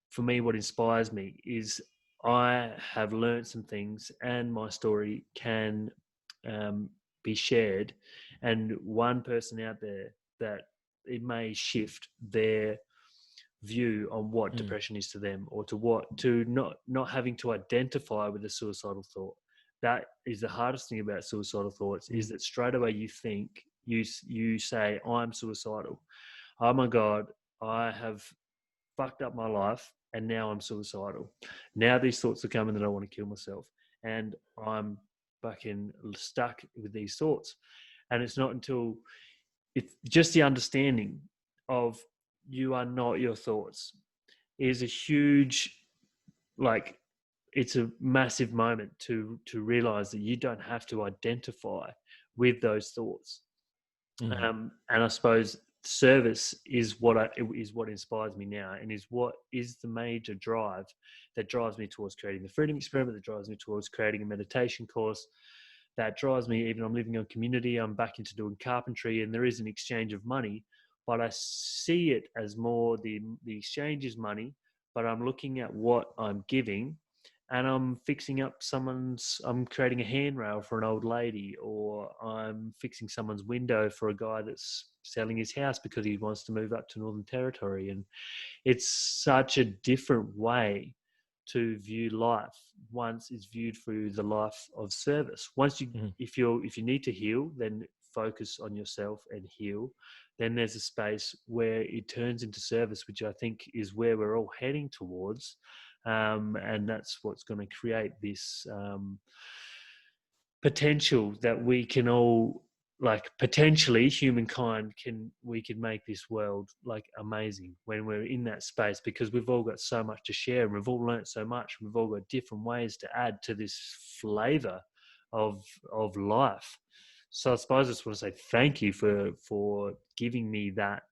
for me, what inspires me is I have learned some things, and my story can be shared, and one person out there that it may shift their view on what depression is to them, or to not having to identify with a suicidal thought. That is the hardest thing about suicidal thoughts, is that straight away you say, I'm suicidal. Oh my God, I have fucked up my life, and now I'm suicidal. Now these thoughts are coming that I want to kill myself, and I'm fucking stuck with these thoughts. And it's not until it's just the understanding of you are not your thoughts is a huge, like, it's a massive moment to realize that you don't have to identify with those thoughts. And I suppose service is what inspires me now, and is what is the major drive that drives me towards creating the Freedom Experiment, that drives me towards creating a meditation course, that drives me. Even I'm living on community, I'm back into doing carpentry, and there is an exchange of money, but I see it as more the exchange is money, but I'm looking at what I'm giving, and I'm fixing up I'm creating a handrail for an old lady, or I'm fixing someone's window for a guy that's selling his house because he wants to move up to Northern Territory. And it's such a different way to view life once it's viewed through the life of service. Once you, if you need to heal, then focus on yourself and heal. Then there's a space where it turns into service, which I think is where we're all heading towards. And that's what's going to create this potential that we can all, like, potentially humankind we can make this world like amazing when we're in that space, because we've all got so much to share, and we've all learnt so much, and we've all got different ways to add to this flavor of life. So I suppose I just want to say thank you for giving me that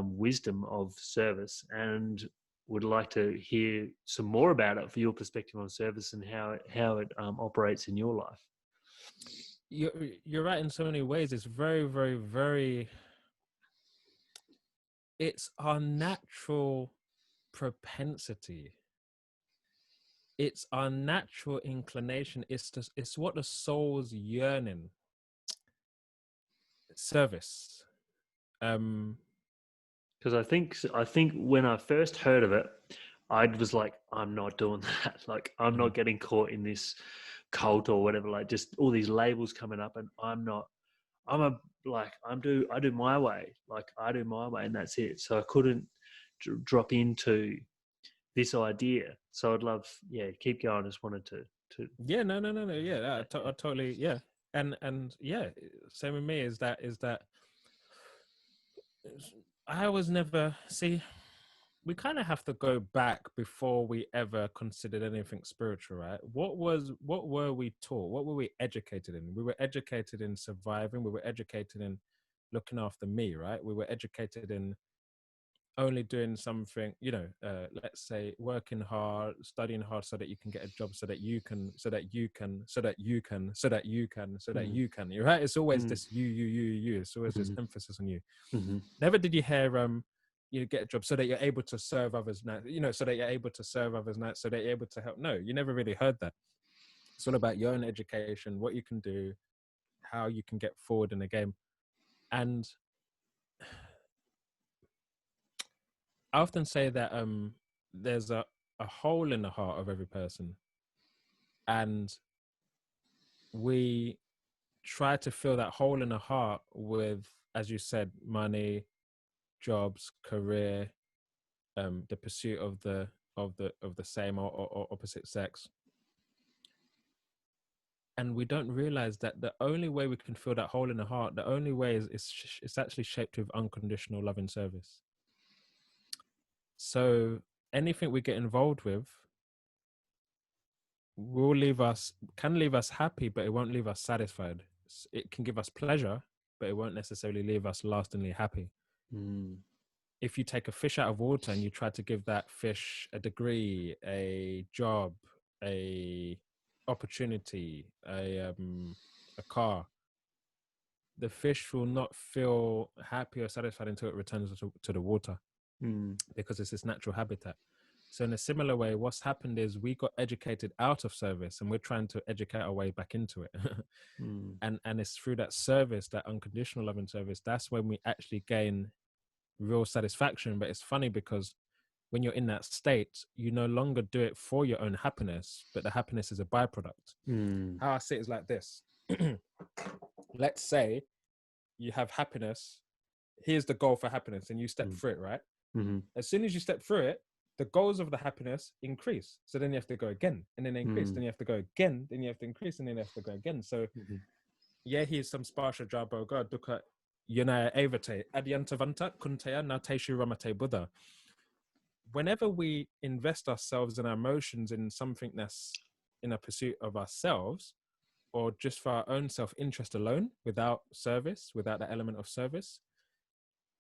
wisdom of service, and would like to hear some more about it, for your perspective on service and how it operates in your life. You're right in so many ways. It's very, very, very. It's our natural propensity. It's our natural inclination. It's what the soul's yearning. Service. Because I think when I first heard of it, I was like, I'm not doing that. Like, I'm not getting caught in this cult or whatever. Like, just all these labels coming up, and I do my way. Like, I do my way, and that's it. So I couldn't drop into this idea. So I'd love, keep going. I just wanted to. Yeah, no. Yeah, I totally, yeah, and yeah, same with me. Is that I was never see. We kind of have to go back before we ever considered anything spiritual, right? What were we taught? What were we educated in? We were educated in surviving. We were educated in looking after me, right? We were educated in only doing something, let's say working hard, studying hard, so that you can get a job, so that you can. You're right. It's always this you. It's always this emphasis on you. Never did you hear you get a job so that you're able to serve others now, so that you're able to serve others now, so that you're able to help. No, you never really heard that. It's all about your own education, what you can do, how you can get forward in the game. And I often say that there's a hole in the heart of every person, and we try to fill that hole in the heart with, as you said, money, jobs, career, the pursuit of the same or opposite sex. And we don't realize that the only way we can fill that hole in the heart, the only way is it's actually shaped with unconditional love and service. So anything we get involved with can leave us happy, but it won't leave us satisfied. It can give us pleasure, but it won't necessarily leave us lastingly happy. If you take a fish out of water and you try to give that fish a degree, a job, a opportunity, a car, the fish will not feel happy or satisfied until it returns to the water, because it's its natural habitat. So in a similar way, what's happened is we got educated out of service, and we're trying to educate our way back into it. And it's through that service, that unconditional love and service, that's when we actually gain real satisfaction. But it's funny, because when you're in that state, you no longer do it for your own happiness, but the happiness is a byproduct. How I see it is like this. Let's say you have happiness. Here's the goal for happiness, and you step through it, right? As soon as you step through it, the goals of the happiness increase. So then you have to go again, and then increase. Then you have to go again. Then you have to increase, and then you have to go again. So yeah, here's some spatial job. Oh God, look at, Yunaya Evate, Adyantavanta, Kuntaya, Nateshu Ramate Buddha. Whenever we invest ourselves and our emotions in something that's in a pursuit of ourselves, or just for our own self-interest alone, without service, without the element of service,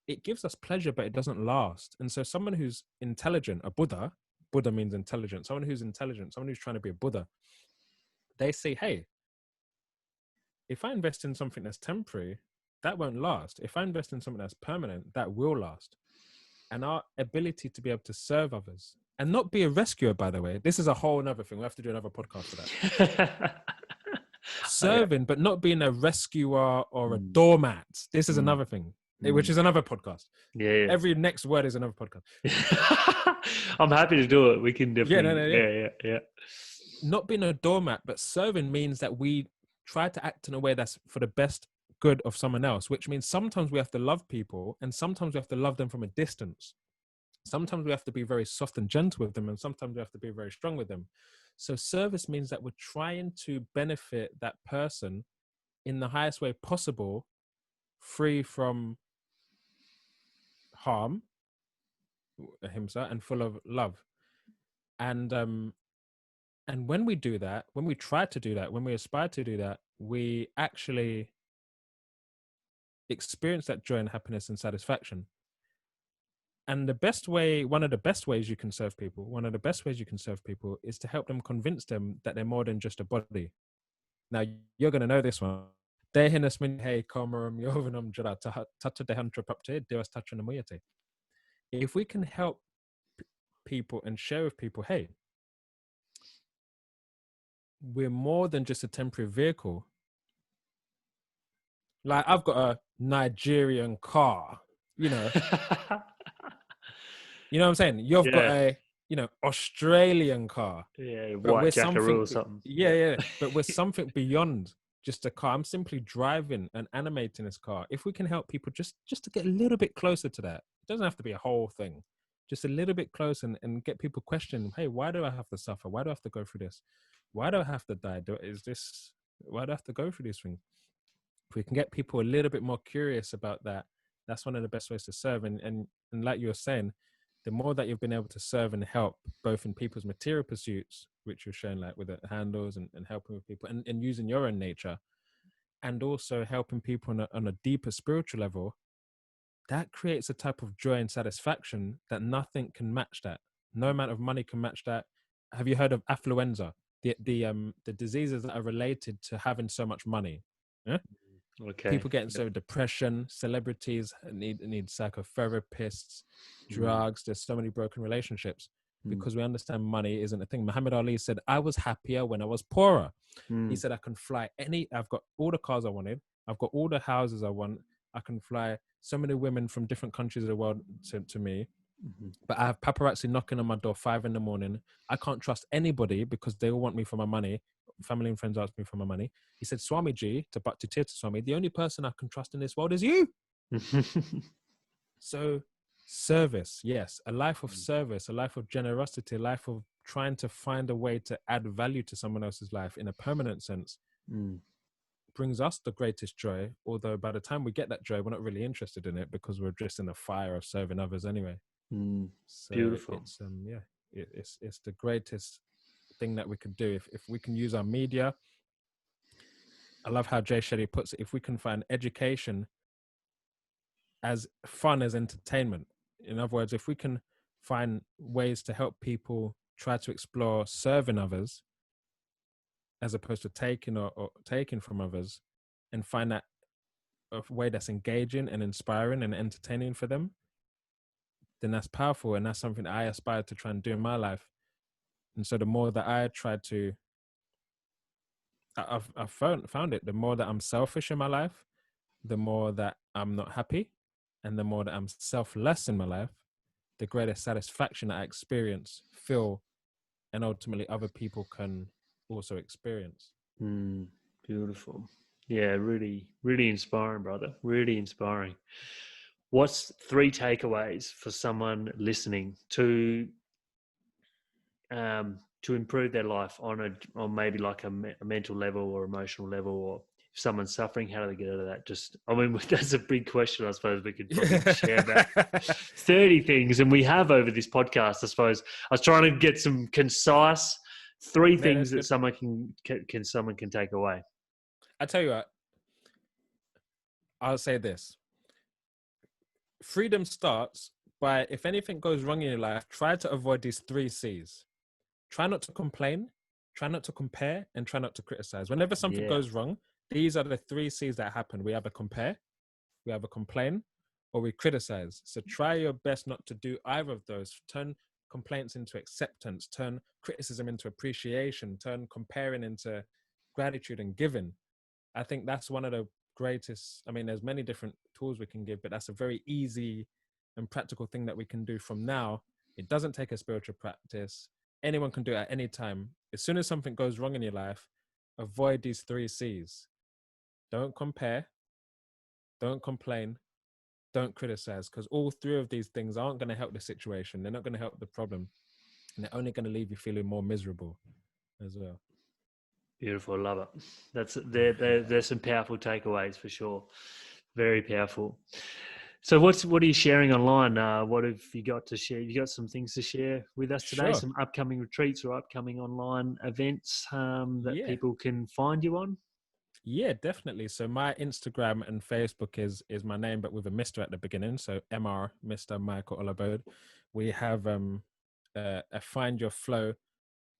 it gives us pleasure, but it doesn't last. And so someone who's intelligent, a Buddha, Buddha means intelligent, someone who's intelligent, someone who's trying to be a Buddha, they say, hey, if I invest in something that's temporary, that won't last. If I invest in something that's permanent, that will last. And our ability to be able to serve others and not be a rescuer, by the way, this is a whole other thing. We have to do another podcast for that. Serving, but not being a rescuer or a doormat. This is another thing, which is another podcast. Yeah. Every next word is another podcast. I'm happy to do it. We can definitely. Yeah. Not being a doormat, but serving means that we try to act in a way that's for the best good of someone else, which means sometimes we have to love people and sometimes we have to love them from a distance. Sometimes we have to be very soft and gentle with them, and sometimes we have to be very strong with them. So service means that we're trying to benefit that person in the highest way possible, free from harm, ahimsa, and full of love. And when we do that, when we try to do that, when we aspire to do that, we actually experience that joy and happiness and satisfaction. And the best way, one of the best ways you can serve people, is to help them convince them that they're more than just a body. Now, you're going to know this one. If we can help people and share with people, hey, we're more than just a temporary vehicle. Like, I've got a Nigerian car, you know. You know what I'm saying? You've got a, Australian car. Yeah, but white Jackaroo or something. Yeah. But we're something beyond just a car. I'm simply driving and animating this car. If we can help people just to get a little bit closer to that, it doesn't have to be a whole thing. Just a little bit close and get people questioning, hey, why do I have to suffer? Why do I have to go through this? Why do I have to die? Why do I have to go through these things? If we can get people a little bit more curious about that, that's one of the best ways to serve. And like you were saying, the more that you've been able to serve and help, both in people's material pursuits, which you're showing like with the handles and helping with people and using your own nature, and also helping people on a deeper spiritual level, that creates a type of joy and satisfaction that nothing can match that. No amount of money can match that. Have you heard of affluenza? The diseases that are related to having so much money. Yeah? Okay. People getting so depression, celebrities need psychotherapists, drugs. There's so many broken relationships because we understand money isn't a thing. Muhammad Ali said, I was happier when I was poorer. He said, I can fly I've got all the cars I wanted. I've got all the houses I want. I can fly so many women from different countries of the world to me. But I have paparazzi knocking on my door 5 a.m. I can't trust anybody because they all want me for my money. Family and friends ask me for my money. He said, Swamiji, to Tirtha Swami, the only person I can trust in this world is you. So service, yes, a life of service, a life of generosity, a life of trying to find a way to add value to someone else's life in a permanent sense brings us the greatest joy. Although by the time we get that joy, we're not really interested in it because we're just in the fire of serving others anyway. So beautiful. It's the greatest thing that we could do if we can use our media. I love how Jay Shetty puts it. If we can find education as fun as entertainment, in other words, if we can find ways to help people try to explore serving others as opposed to taking or taking from others, and find that a way that's engaging and inspiring and entertaining for them, then that's powerful. And that's something that I aspire to try and do in my life. And so the more that I try to, I've found it, the more that I'm selfish in my life, the more that I'm not happy, and the more that I'm selfless in my life, the greater satisfaction that I experience, feel, and ultimately other people can also experience. Beautiful. Yeah, really, really inspiring, brother. Really inspiring. What's 3 takeaways for someone listening to improve their life on maybe like a mental level or emotional level, or if someone's suffering, how do they get out of that? Just, I mean, that's a big question. I suppose we could probably share about 30 things, and we have over this podcast. I suppose I was trying to get some concise three No, things that's that good. someone can take away. I tell you what, I'll say this. Freedom starts by, if anything goes wrong in your life, try to avoid these 3 C's. Try not to complain, try not to compare, and try not to criticize. Whenever something Yeah, goes wrong, these are the 3 C's that happen. We either compare, we either complain, or we criticize. So try your best not to do either of those. Turn complaints into acceptance, turn criticism into appreciation, turn comparing into gratitude and giving. I think that's one of the greatest. I mean, there's many different tools we can give, but that's a very easy and practical thing that we can do from now. It doesn't take a spiritual practice. Anyone can do it at any time. As soon as something goes wrong in your life, avoid these 3 C's. Don't compare, don't complain, don't criticize, because all 3 of these things aren't going to help the situation. They're not going to help the problem. And they're only going to leave you feeling more miserable as well. beautiful. Love it. There's some powerful takeaways for sure. Very powerful. So what are you sharing online? What have you got to share? You got some things to share with us today? Sure. Some upcoming retreats or upcoming online events that Yeah. people can find you on? Yeah, definitely. So my Instagram and Facebook is my name, but with a Mr. at the beginning. So Mr. Mr. Michael Olabode. We have a Find Your Flow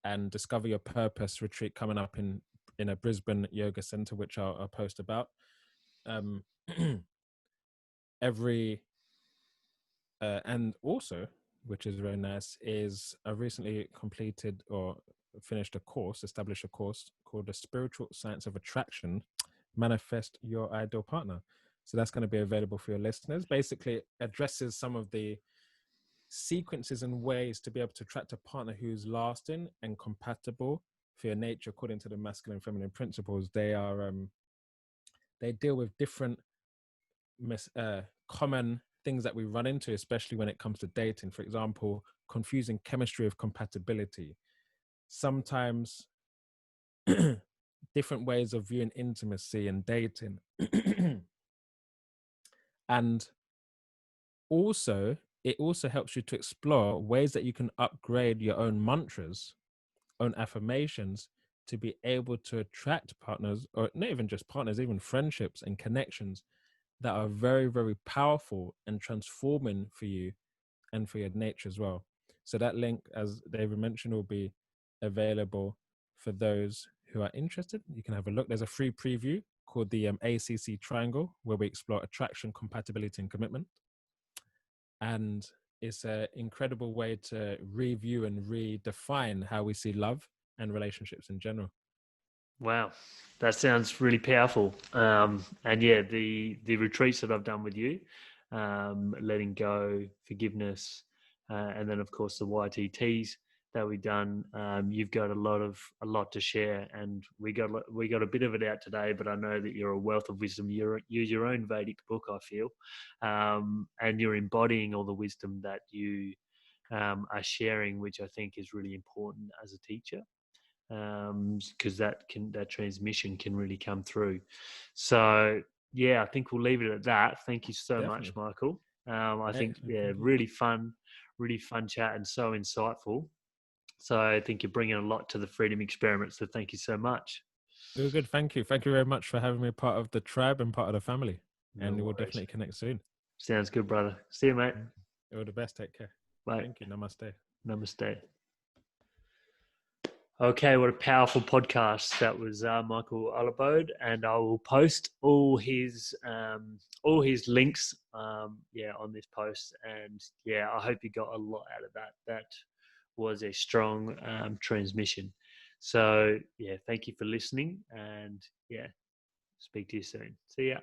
and Discover Your Purpose retreat coming up in a Brisbane yoga center, which I'll post about. Um, every and also, which is very nice, is I recently completed or finished established a course called The Spiritual Science of Attraction, Manifest Your Ideal Partner. So that's going to be available for your listeners. Basically, it addresses some of the sequences and ways to be able to attract a partner who's lasting and compatible for your nature according to the masculine and feminine principles. They are they deal with different common things that we run into, especially when it comes to dating. For example, confusing chemistry with compatibility. Sometimes different ways of viewing intimacy and dating. And also, it also helps you to explore ways that you can upgrade your own mantras, own affirmations, to be able to attract partners, or not even just partners, even friendships and connections that are very, very powerful and transforming for you and for your nature as well. So that link, as David mentioned, will be available for those who are interested. You can have a look. There's a free preview called the ACC Triangle, where we explore attraction, compatibility, and commitment. And it's an incredible way to review and redefine how we see love and relationships in general. Wow, that sounds really powerful. And yeah, the retreats that I've done with you, letting go, forgiveness, and then of course the YTTs that we've done. You've got a lot to share, and we got a bit of it out today. But I know that you're a wealth of wisdom. You use your own Vedic book, I feel, and you're embodying all the wisdom that you are sharing, which I think is really important as a teacher, because that transmission can really come through. So yeah, I think we'll leave it at that. Thank you so much, Definitely. Michael. I think, Excellent. yeah, Thank you. really fun chat and so insightful. So I think you're bringing a lot to the Freedom Experiment. So thank you so much. It was good. Thank you. Thank you very much for having me part of the tribe and part of the family. No And we will worries. definitely connect soon. Sounds good, brother. See you, mate. Thank you. All the best. Take care. Bye. Thank you. Namaste. Namaste. Okay, what a powerful podcast that was, Michael Olabode, and I will post all his links, on this post. And yeah, I hope you got a lot out of that. That was a strong transmission. So yeah, thank you for listening, and yeah, speak to you soon. See ya.